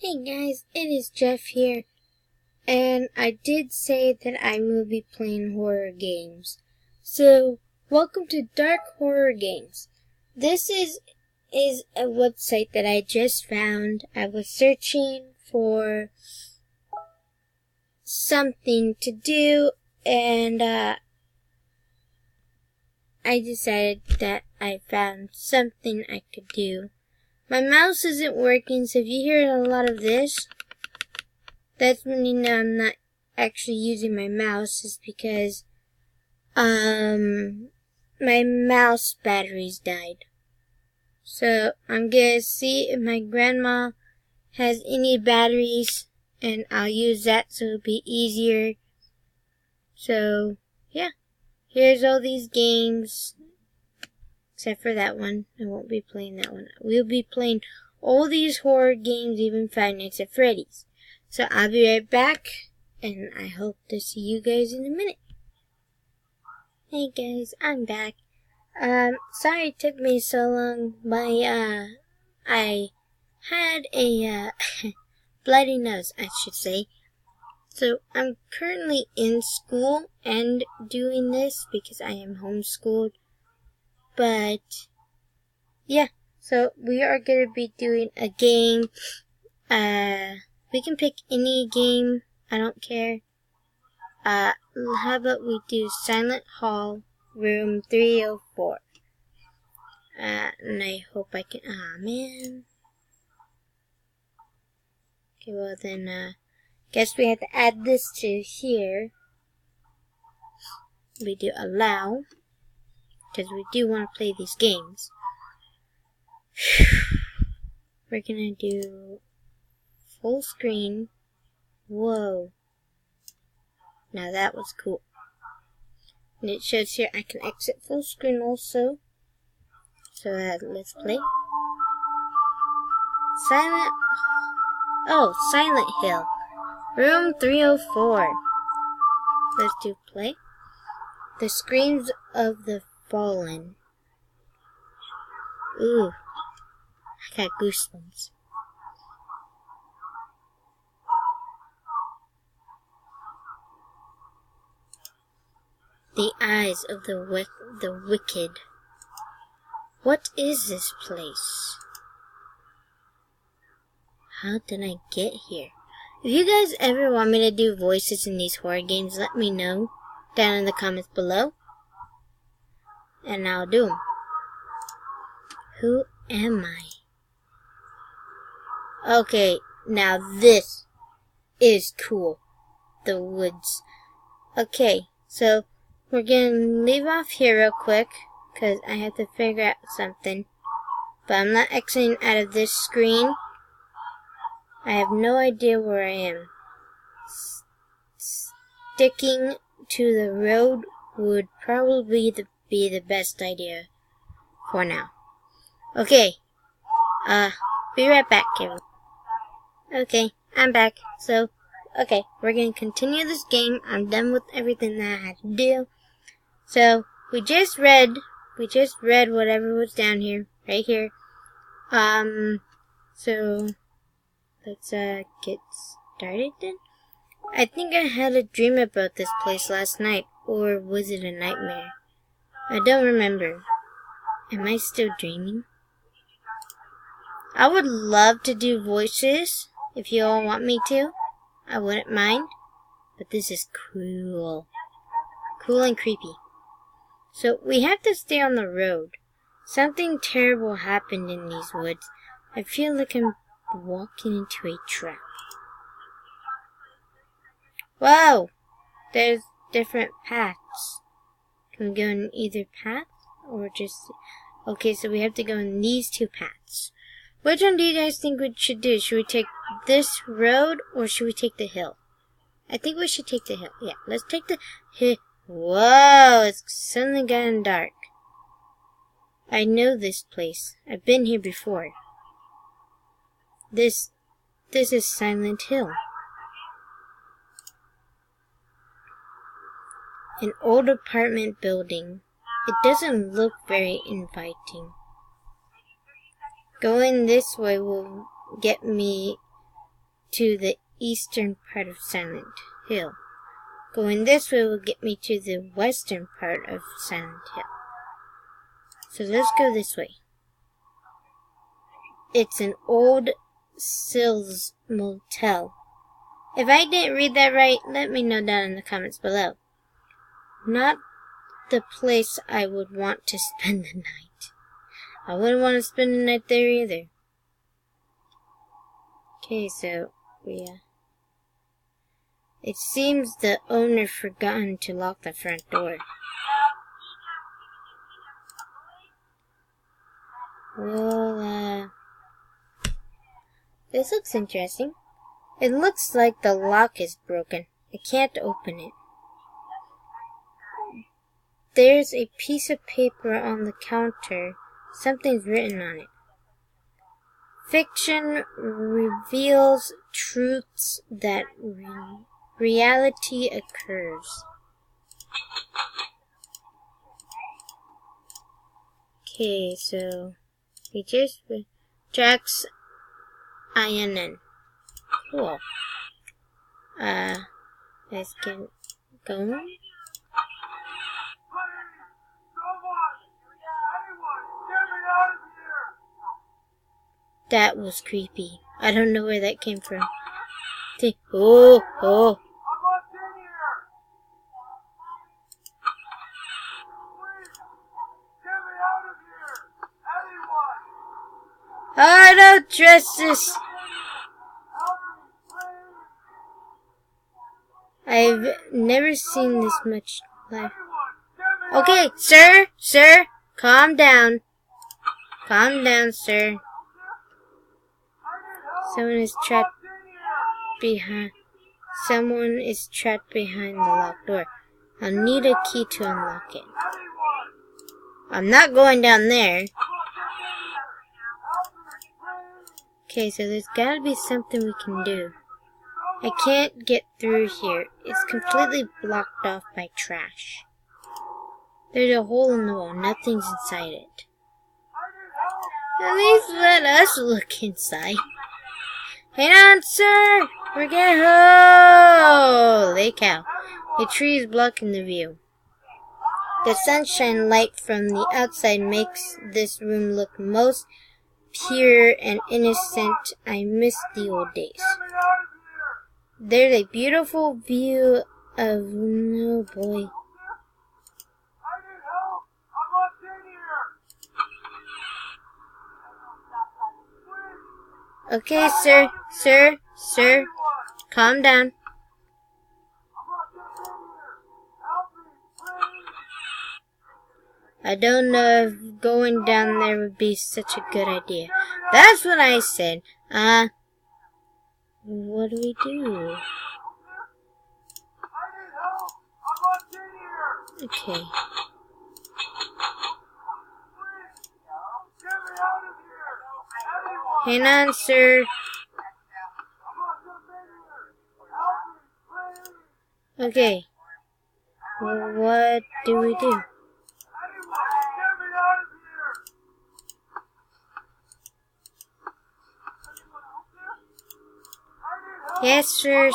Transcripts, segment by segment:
Hey guys, it is Jeff here, and I did say that I will be playing horror games. So, welcome to Dark Horror Games. This is a website that I just found. I was searching for something to do, and I decided that I found something I could do. My mouse isn't working, so if you hear a lot of this, that's when you know I'm not actually using my mouse, is because my mouse batteries died. So I'm gonna see if my grandma has any batteries, and I'll use that so it'll be easier. So yeah, here's all these games. Except for that one. I won't be playing that one. We'll be playing all these horror games, even Five Nights at Freddy's. So I'll be right back, and I hope to see you guys in a minute. Hey guys, I'm back. Sorry it took me so long. I had a, bloody nose, I should say. So I'm currently in school and doing this because I am homeschooled. But, yeah, so we are going to be doing a game. We can pick any game. I don't care. How about we do Silent Hall, room 304. And I hope I can, man. Okay, well then, guess we have to add this to here. We do allow, because we do want to play these games. We're gonna do full screen. Whoa. Now that was cool. And it shows here I can exit full screen also. So let's play. Silent Hill. Room 304. Let's do play. The Screams of the Fallen. Ooh. I got goosebumps. The eyes of the wicked. What is this place? How did I get here? If you guys ever want me to do voices in these horror games, let me know down in the comments below, and I'll do them. Who am I? Okay, now this is cool. The woods. Okay, so we're gonna leave off here real quick, because I have to figure out something. But I'm not exiting out of this screen. I have no idea where I am. Sticking to the road would probably be the best idea for now. Okay. Be right back, everyone. Okay, I'm back. So, okay, we're gonna continue this game. I'm done with everything that I had to do. So, we just read whatever was down here, right here. So, let's, get started then. I think I had a dream about this place last night, or was it a nightmare? I don't remember. Am I still dreaming? I would love to do voices, if you all want me to. I wouldn't mind. But this is cool. Cool and creepy. So, we have to stay on the road. Something terrible happened in these woods. I feel like I'm walking into a trap. Whoa! There's different paths. Can we go in either path? Or just... Okay, so we have to go in these two paths. Which one do you guys think we should do? Should we take this road, or should we take the hill? I think we should take the hill. Yeah, let's take the hill. Whoa, it's suddenly gotten dark. I know this place. I've been here before. This is Silent Hill. An old apartment building. It doesn't look very inviting. Going this way will get me to the eastern part of Silent Hill. Going this way will get me to the western part of Silent Hill. So let's go this way. It's an old Sills motel. If I didn't read that right, let me know down in the comments below. Not the place I would want to spend the night. I wouldn't want to spend the night there either. Okay, so, yeah. It seems the owner forgotten to lock the front door. Well, this looks interesting. It looks like the lock is broken. I can't open it. There's a piece of paper on the counter. Something's written on it. Fiction reveals truths that reality occurs. Okay, so we just Jax INN. Cool. Let's get going. That was creepy. I don't know where that came from. Oh. I don't trust this. I've never seen this much life. Okay, sir, calm down. Calm down, sir. Someone is trapped behind the locked door. I'll need a key to unlock it. I'm not going down there. Okay, so there's gotta be something we can do. I can't get through here. It's completely blocked off by trash. There's a hole in the wall. Nothing's inside it. At least let us look inside. Hang on, sir! We're getting... Holy cow. A tree is blocking the view. The sunshine light from the outside makes this room look most pure and innocent. I miss the old days. There's a beautiful view of... Oh boy. Okay, sir, calm down. I don't know if going down there would be such a good idea. That's what I said. What do we do? Okay. Hang on, sir. Okay. Well, what do we do? Yes, sir.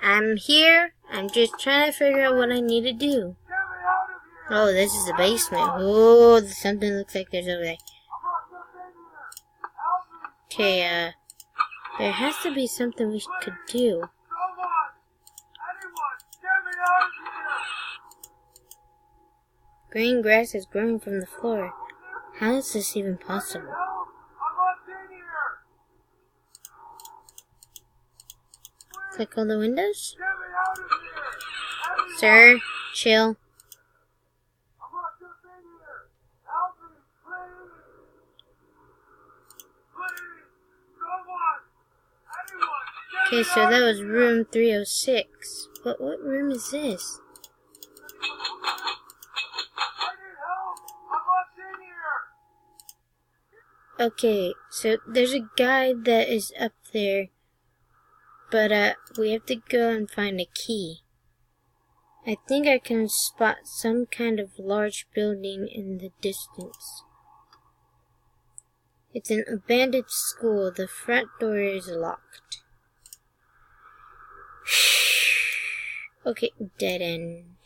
I'm here. I'm just trying to figure out what I need to do. Oh, this is the basement. Oh, something looks like there's over there. Okay, there has to be something we could do. Green grass is growing from the floor. How is this even possible? Click on the windows? Sir, chill. Okay, so that was room 306. What room is this? Okay, so there's a guy that is up there, but we have to go and find a key. I think I can spot some kind of large building in the distance. It's an abandoned school. The front door is locked. Okay, dead end.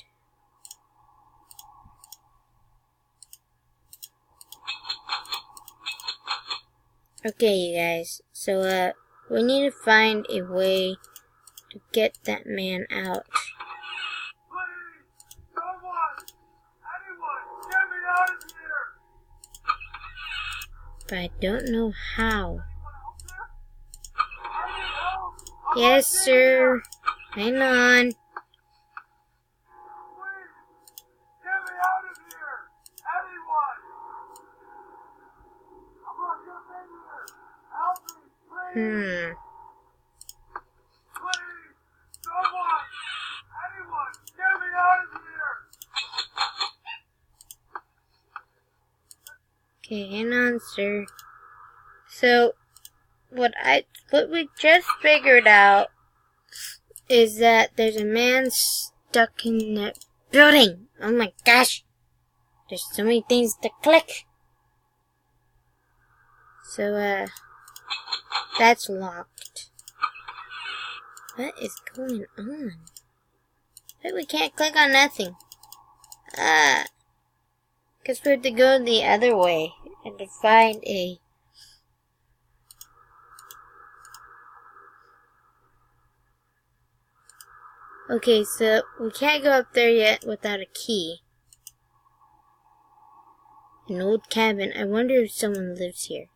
Okay, you guys. So, we need to find a way to get that man out. Please, someone, anyone, get me out of here! But I don't know how. Anyone out there? I need help! I'm Yes, not sir. Hang on. Please, get me out of here! Anyone! I'm not gonna be here! Help me, please! Please, someone, anyone, get me out of here! Okay, hang on, sir. So, what we just figured out is that there's a man stuck in that building. Oh my gosh. There's so many things to click. So, that's locked. What is going on? But we can't click on nothing. Guess we have to go the other way and to find a... Okay, so we can't go up there yet without a key. An old cabin. I wonder if someone lives here.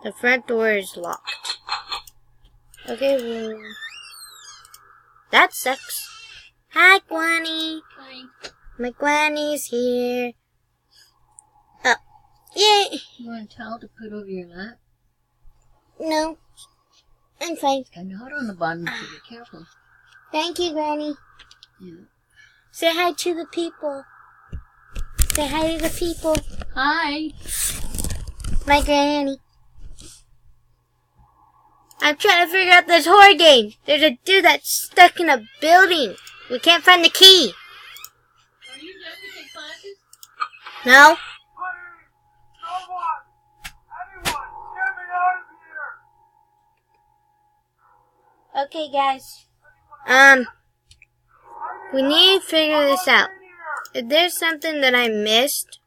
The front door is locked. Okay, well... That sucks. Hi, Gwanny. Hi. My Gwanny's here. Oh, yay! You want a towel to put over your lap? No, I'm fine. It's kind of hot on the bottom, so be careful. Thank you, Granny. Yeah. Say hi to the people. Say hi to the people. Hi. My Granny. I'm trying to figure out this horror game. There's a dude that's stuck in a building. We can't find the key. Are you done with your classes? No? Please, someone, anyone, get me out of here! Okay, guys. We need to figure this out. If there's something that I missed,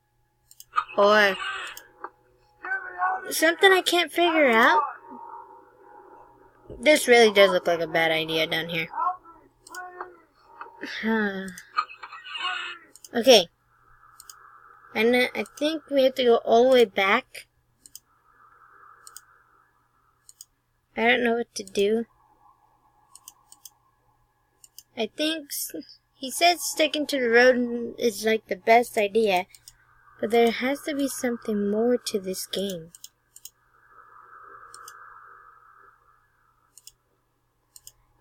or something I can't figure out, this really does look like a bad idea down here. Okay. And I think we have to go all the way back. I don't know what to do. I think he said sticking to the road is like the best idea, but there has to be something more to this game.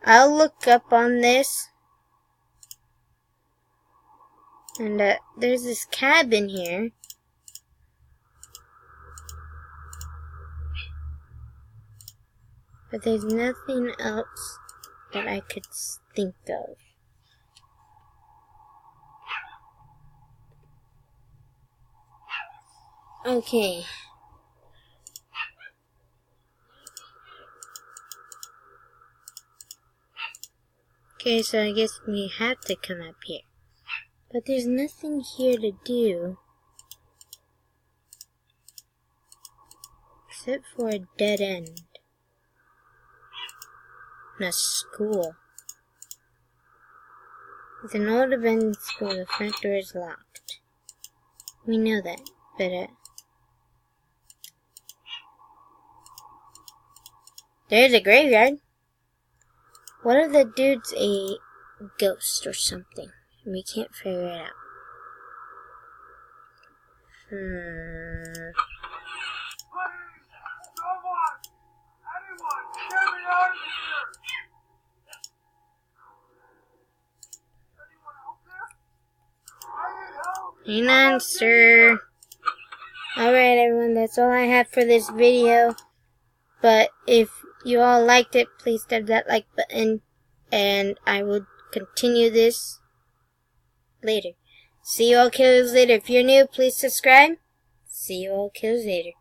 I'll look up on this. And there's this cabin here. But there's nothing else that I could think of. Okay. Okay, so I guess we have to come up here. But there's nothing here to do. Except for a dead end. And a school. It's an old abandoned school. The front door is locked. We know that, but there's a graveyard. What if the dude's a ghost or something? And we can't figure it out. Please, someone, anyone, get me out of here! Anyone out there? I need help! Hang on, sir. Alright, everyone, that's all I have for this video. But if you all liked it, please stab that like button. And I will continue this later. See you all killers later. If you're new, please subscribe. See you all kiddos later.